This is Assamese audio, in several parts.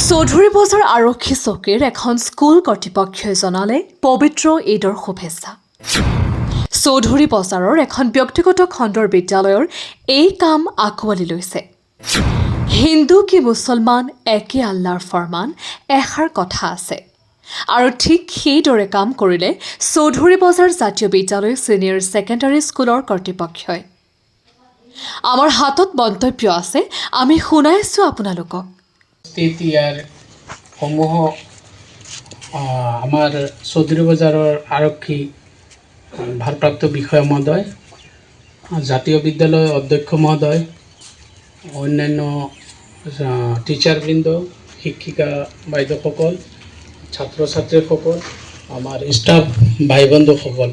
চৌধুৰী বজাৰ আৰক্ষী চকীৰ এখন স্কুল কৰ্তৃপক্ষই জনালে পবিত্ৰ ঈদৰ শুভেচ্ছা। চৌধুৰী বজাৰৰ এখন ব্যক্তিগত খণ্ডৰ বিদ্যালয়ৰ এই কাম আঁকোৱালি লৈছে। হিন্দু কি মুছলমান একে আল্লাৰ ফৰমান এষাৰ কথা আছে আৰু ঠিক সেইদৰে কাম কৰিলে চৌধুৰী বজাৰ জাতীয় বিদ্যালয় ছিনিয়ৰ ছেকেণ্ডাৰী স্কুলৰ কৰ্তৃপক্ষই। আমাৰ হাতত মন্তব্য আছে, আমি শুনাইছোঁ আপোনালোকক। ইয়াৰ সমূহ আমাৰ চৌধুৰী বজাৰৰ আৰক্ষী ভাৰপ্ৰাপ্ত বিষয়া মহোদয়, জাতীয় বিদ্যালয়ৰ অধ্যক্ষ মহোদয়, অন্যান্য টিচাৰবৃন্দ, শিক্ষিকা বাইদেউসকল, ছাত্ৰ ছাত্ৰীসকল, আমাৰ ষ্টাফ ভাই বন্ধুসকল,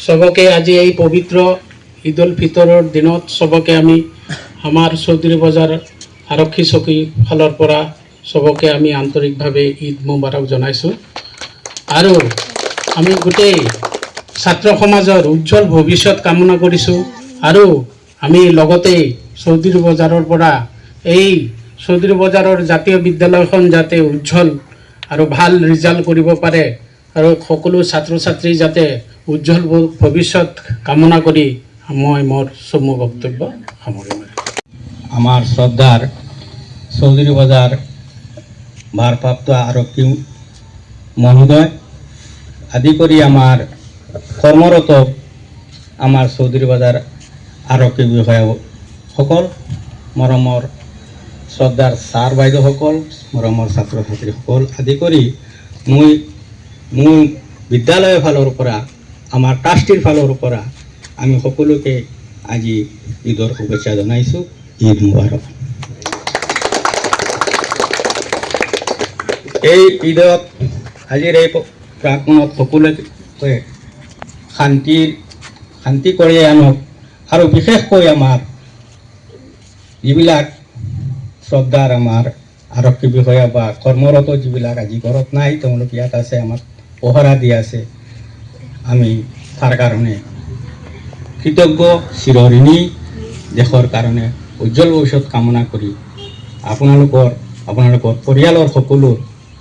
চবকে আজি এই পবিত্ৰ ঈদ উল ফিতৰৰ দিনত চবকে আমি আমাৰ চৌধুৰী বজাৰ আৰক্ষী চকী ফালৰ পৰা চবকে আমি আন্তৰিকভাৱে ঈদ মুবাৰক জনাইছোঁ। আৰু আমি গোটেই ছাত্ৰ সমাজৰ উজ্জ্বল ভৱিষ্যত কামনা কৰিছোঁ। আৰু আমি লগতে চৌধুৰী বজাৰৰ পৰা এই চৌধুৰী বজাৰৰ জাতীয় বিদ্যালয়খন যাতে উজ্জ্বল আৰু ভাল ৰিজাল্ট কৰিব পাৰে আৰু সকলো ছাত্ৰ ছাত্ৰী যাতে উজ্জ্বল ভৱিষ্যত কামনা কৰি মই মোৰ চমু বক্তব্য সামৰিম। আমাৰ শ্ৰদ্ধাৰ চৌধুৰী বজাৰ ভাৰপ্ৰাপ্ত আৰক্ষী মহোদয় আদি কৰে আমাৰ কৰ্মৰত আমাৰ চৌধুৰী বজাৰ আৰক্ষী বিষয়া সকল, মৰমৰ শ্ৰদ্ধাৰ ছাৰ বাইদেউসকল, মৰমৰ ছাত্ৰ ছাত্ৰীসকল আদি কৰি মোৰ বিদ্যালয়ৰ ফালৰ পৰা, আমাৰ ট্ৰাষ্টিৰ ফালৰ পৰা আমি সকলোকে আজি ঈদৰ শুভেচ্ছা জনাইছোঁ। ঈদ মুবাৰক। এই ঈদত আজিৰ এই প্ৰাকমত সকলোকে শান্তি কৰি আনক আৰু বিশেষকৈ আমাৰ যিবিলাক শ্ৰদ্ধাৰ আমাৰ আৰক্ষী বিষয়া বা কৰ্মৰত যিবিলাক আজি ঘৰত নাই, তেওঁলোক ইয়াত আছে, আমাক পহৰা দি আছে, আমি তাৰ কাৰণে কৃতজ্ঞ, চিৰঋণী। দেশৰ কাৰণে উজ্জ্বল ভৱিষ্যত কামনা কৰি আপোনালোকৰ পৰিয়ালৰ সকলো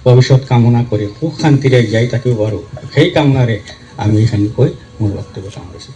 ভৱিষ্যত কামনা কৰি সুখ শান্তিৰে জীয়াই থাকিব পাৰোঁ, সেই কামনাৰে আমি এইখিনিকৈ মোৰ বক্তব্য সামৰিছোঁ।